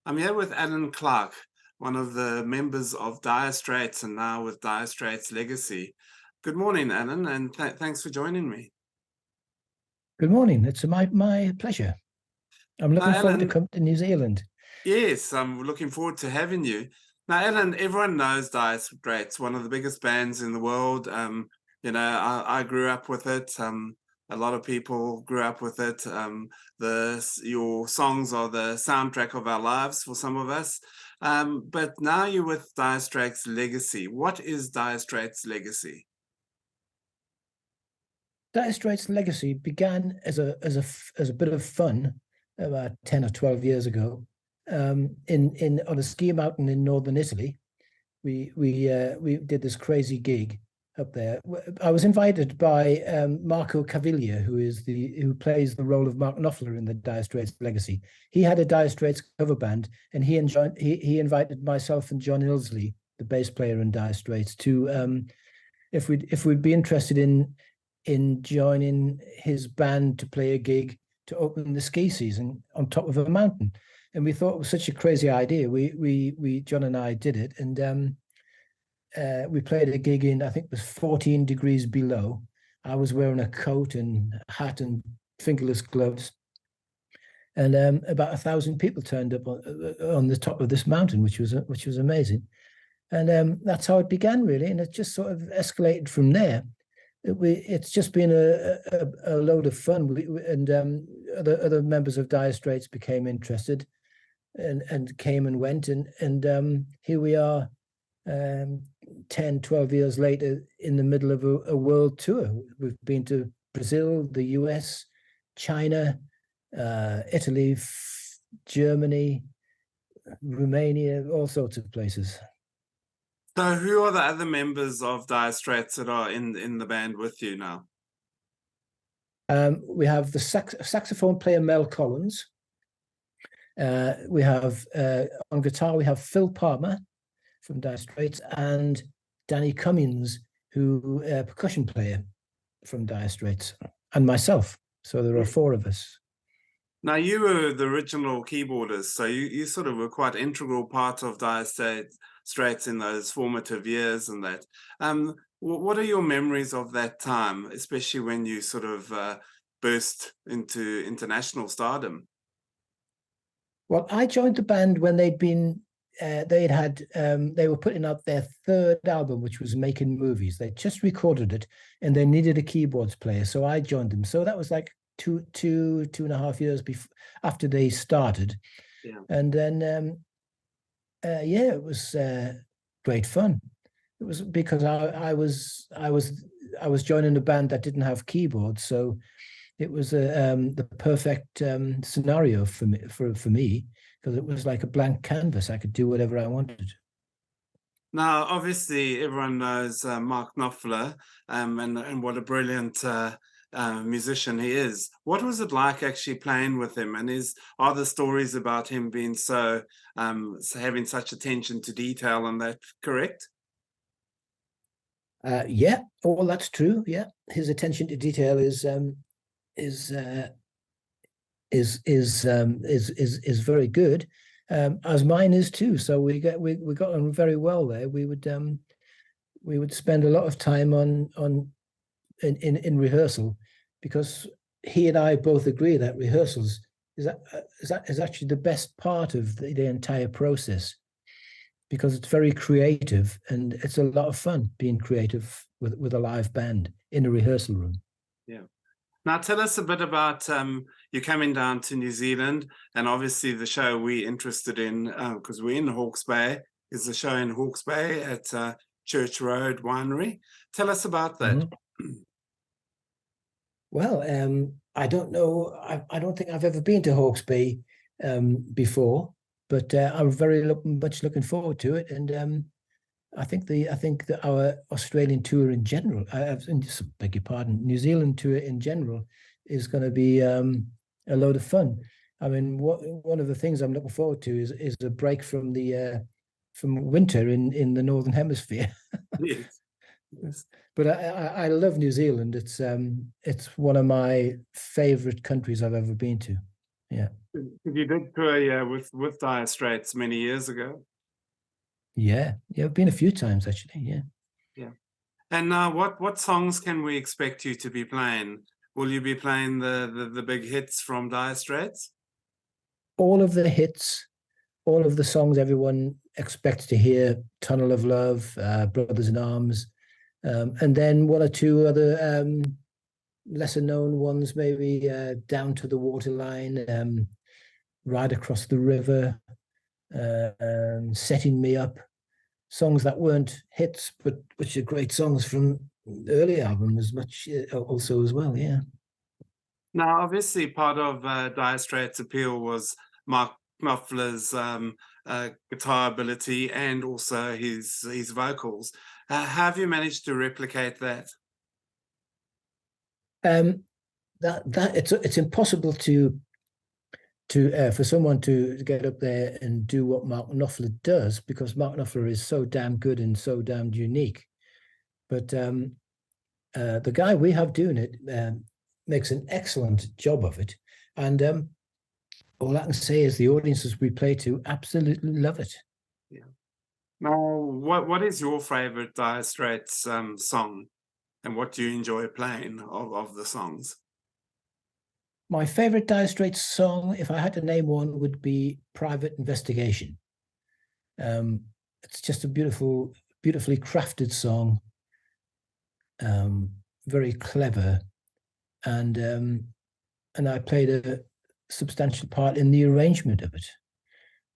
I'm here with Alan Clark, one of the members of Dire Straits and now with Dire Straits Legacy. Good morning, Alan, and thanks for joining me. Good morning. It's my pleasure. I'm looking forward to coming to New Zealand. Yes, I'm looking forward to having you. Now, Alan, everyone knows Dire Straits, one of the biggest bands in the world. I grew up with it. A lot of people grew up with it. Your songs are the soundtrack of our lives for some of us. But now you're with Dire Straits Legacy. What is Dire Straits Legacy? Dire Straits Legacy began as a bit of fun about 10 or 12 years ago. On a ski mountain in northern Italy, we did this crazy gig up there. I was invited by Marco Caviglia, who plays the role of Mark Knopfler in the Dire Straits Legacy. He had a Dire Straits cover band, and he invited myself and John Ilsley, the bass player in Dire Straits, to if we'd be interested in joining his band to play a gig to open the ski season on top of a mountain. And we thought it was such a crazy idea. We John and I did it, and we played a gig in, I think it was 14 degrees below. I was wearing a coat and hat and fingerless gloves. And about 1,000 people turned up on the top of this mountain, which was amazing. And that's how it began, really. And it just sort of escalated from there. It's just been a load of fun. Other members of Dire Straits became interested and came and went. And here we are 10, 12 years later in the middle of a world tour. We've been to Brazil, the US, China, Italy, Germany, Romania, all sorts of places. So who are the other members of Dire Straits that are in the band with you now? We have the saxophone player Mel Collins. We have on guitar we have Phil Palmer from Dire Straits and Danny Cummins, who percussion player from Dire Straits, and myself. So there are four of us. Now you were the original keyboardist, so you sort of were quite integral part of Dire Straits in those formative years and that. What are your memories of that time, especially when you sort of burst into international stardom? Well, I joined the band when they were putting out their third album, which was Making Movies. They just recorded it and they needed a keyboards player. So I joined them. So that was like two and a half years after they started. Yeah. And then, it was great fun. It was because I was joining a band that didn't have keyboards. So it was the perfect scenario for me because it was like a blank canvas. I could do whatever I wanted. Now, obviously, everyone knows Mark Knopfler and what a brilliant musician he is. What was it like actually playing with him? And are the stories about him being so having such attention to detail and that correct? Yeah, all that's true. Yeah, his attention to detail is very good, as mine is too. So we got on very well there. We would spend a lot of time in rehearsal, because he and I both agree that rehearsals is actually the best part of the entire process, because it's very creative and it's a lot of fun being creative with a live band in a rehearsal room. Yeah. Now, tell us a bit about you coming down to New Zealand, and obviously the show we're interested in, because we're in Hawke's Bay, is the show in Hawke's Bay at Church Road Winery. Tell us about that. Mm-hmm. Well, I don't know. I don't think I've ever been to Hawke's Bay before, but I'm very much looking forward to it. And I think that our Australian tour in general, beg your pardon, New Zealand tour in general is going to be a load of fun. I mean, one of the things I'm looking forward to is a break from winter in the Northern Hemisphere. Yes. But I love New Zealand. It's one of my favorite countries I've ever been to. Yeah. You did tour, yeah, with Dire Straits many years ago. Yeah, I've been a few times actually. Yeah. Yeah. And what songs can we expect you to be playing? Will you be playing the big hits from Dire Straits? All of the hits, all of the songs everyone expects to hear: "Tunnel of Love," "Brothers in Arms," and then one or two other lesser known ones, maybe "Down to the Waterline," "Ride Across the River," "Setting Me Up." Songs that weren't hits, but which are great songs from early albums, much also as well. Yeah. Now, obviously, part of Dire Straits' appeal was Mark Knopfler's guitar ability and also his vocals. Have you managed to replicate that? Um, that it's impossible to for someone to get up there and do what Mark Knopfler does, because Mark Knopfler is so damn good and so damn unique. But the guy we have doing it makes an excellent job of it, and all I can say is the audiences we play to absolutely love it. Yeah. Now, what is your favorite Dire Straits song, and what do you enjoy playing of the songs? My favorite Dire Straits song, if I had to name one, would be "Private Investigation." Um, it's just a beautifully crafted song, very clever, and I played a substantial part in the arrangement of it.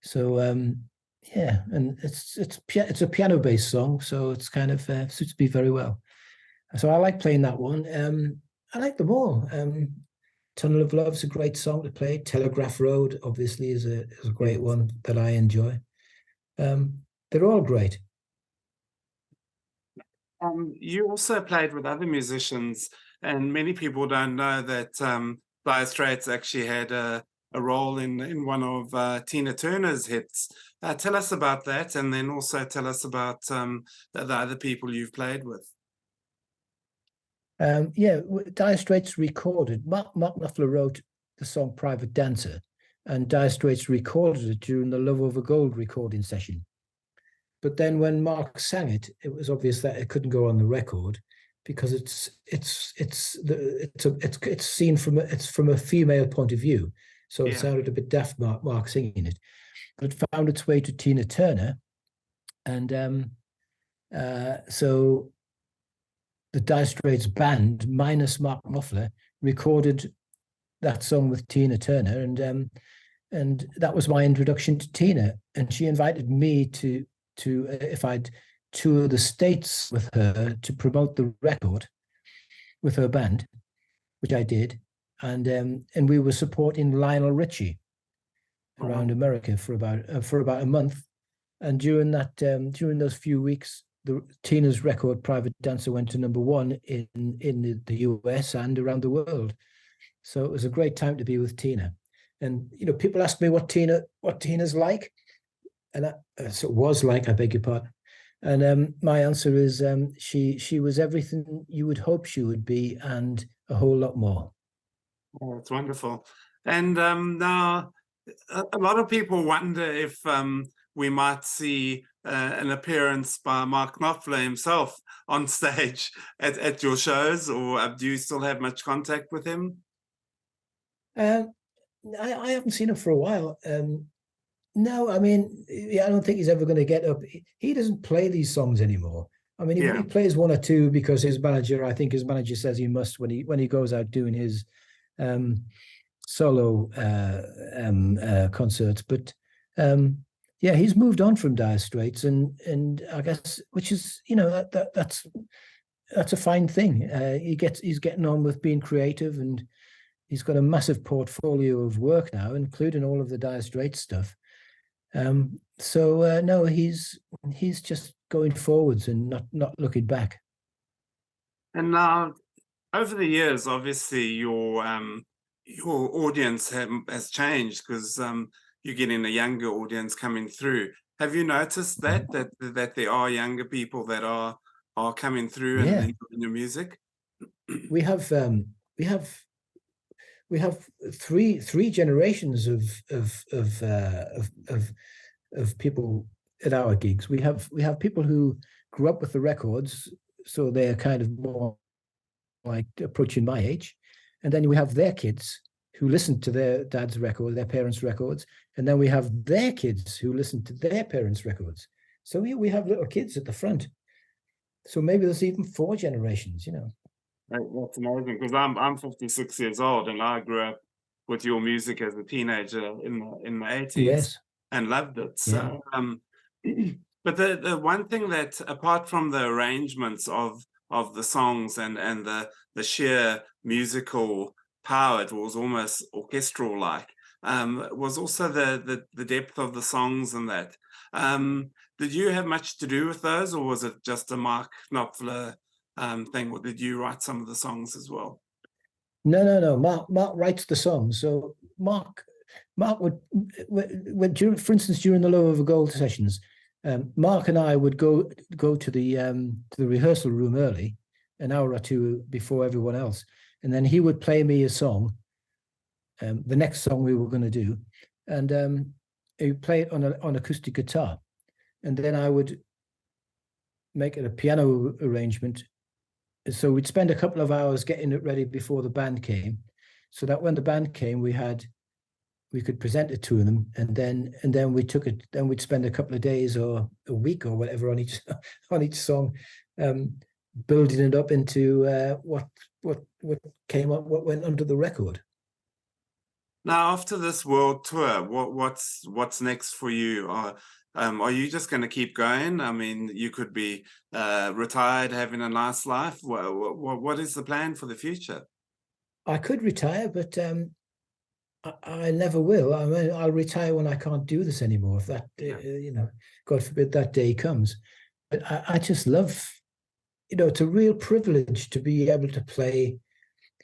So yeah, and it's a piano based song, so it's kind of suits me very well. So I like playing that one. I like them all. "Tunnel of Love's a great song to play. "Telegraph Road" obviously is a great Yes. one that I enjoy. They're all great. You also played with other musicians, and many people don't know that Dire Straits actually had a role in one of Tina Turner's hits. Tell us about that, and then also tell us about the other people you've played with. Yeah, Dire Straits recorded. Mark Knopfler wrote the song "Private Dancer," and Dire Straits recorded it during the Love Over Gold recording session. But then when Mark sang it, it was obvious that it couldn't go on the record because it's seen from it's from a female point of view, so it Yeah. sounded a bit daft. Mark singing it, but it found its way to Tina Turner, and so the Dire Straits band minus Mark Knopfler recorded that song with Tina Turner, and that was my introduction to Tina, and she invited me to if I'd tour the States with her to promote the record with her band, which I did, and we were supporting Lionel Richie around Wow. America for about a month, and during those few weeks, Tina's record "Private Dancer" went to #1 in the US and around the world. So it was a great time to be with Tina. And people ask me what Tina's like, and so it was like, I beg your pardon. And my answer is she was everything you would hope she would be, and a whole lot more. Oh, that's wonderful. And now a lot of people wonder if we might see an appearance by Mark Knopfler himself on stage at your shows, or do you still have much contact with him? Um, I haven't seen him for a while. No, I mean, I don't think he's ever going to get up. He doesn't play these songs anymore. I mean, he Yeah. plays one or two because I think his manager says he must when he goes out doing his um, solo concerts. But yeah, he's moved on from Dire Straits, and I guess, which is that's a fine thing. He's getting on with being creative, and he's got a massive portfolio of work now, including all of the Dire Straits stuff. So no, he's just going forwards and not looking back. And now, over the years, obviously, your audience has changed because you're getting a younger audience coming through. Have you noticed that there are younger people that are coming through and Yeah, enjoying your music? we have we have three generations of people at our gigs. We have people who grew up with the records, so they're kind of more like approaching my age, and then we have their kids who listen to their dad's record, their parents' records, and then we have their kids who listen to their parents' records. So we have little kids at the front. So maybe there's even 4 generations, you know. That's amazing, because I'm 56 years old, and I grew up with your music as a teenager in the 80s Yes. and loved it. Yeah. So, but the one thing that, apart from the arrangements of the songs and the sheer musical power, it was almost orchestral like, was also the depth of the songs and that. Did you have much to do with those, or was it just a Mark Knopfler thing, or did you write some of the songs as well? No. Mark writes the songs. So Mark would, for instance, during the Low Over Gold sessions, Mark and I would go to the rehearsal room early, an hour or two before everyone else, and then he would play me a song, the next song we were going to do, and he would play it on acoustic guitar, and then I would make it a piano arrangement. So we'd spend a couple of hours getting it ready before the band came, so that when the band came, we could present it to them, and then we took it. Then we'd spend a couple of days or a week or whatever on each song, building it up into what came up, what went under the record. Now, after this world tour, what's next for you? Are you just going to keep going? I mean, you could be retired, having a nice life. What is the plan for the future? I could retire, but I never will. I mean, I'll retire when I can't do this anymore. If that, you know, God forbid that day comes. But I just love, you know, it's a real privilege to be able to play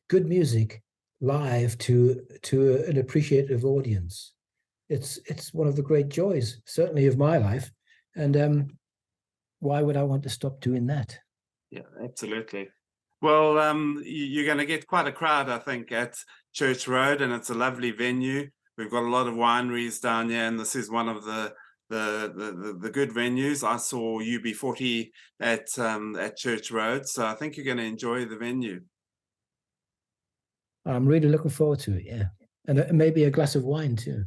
good music live to an appreciative audience. It's one of the great joys, certainly, of my life. And why would I want to stop doing that? Yeah, absolutely. Well, you're going to get quite a crowd, I think, at Church Road, and it's a lovely venue. We've got a lot of wineries down here, and this is one of the good venues. I saw UB40 at Church Road, so I think you're going to enjoy the venue. I'm really looking forward to it. Yeah, and maybe a glass of wine too.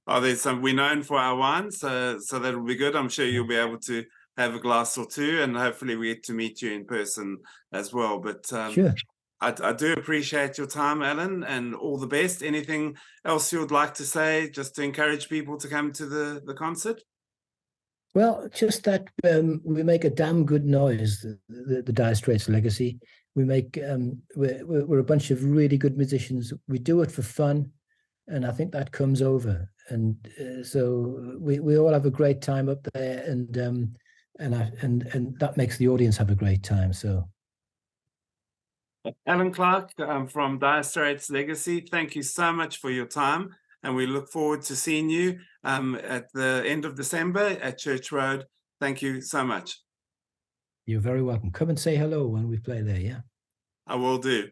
Oh, there's some. We're known for our wine, so that'll be good. I'm sure you'll be able to have a glass or two, and hopefully we get to meet you in person as well. But Sure. I do appreciate your time, Alan, and all the best. Anything else you would like to say, just to encourage people to come to the concert? Well, just that we make a damn good noise, the Dire Straits Legacy. We make we're a bunch of really good musicians. We do it for fun, and I think that comes over. And so we all have a great time up there, and that makes the audience have a great time. So, Alan Clark from Dire Straits Legacy, thank you so much for your time, and we look forward to seeing you at the end of December at Church Road. Thank you so much. You're very welcome. Come and say hello when we play there, yeah? I will do.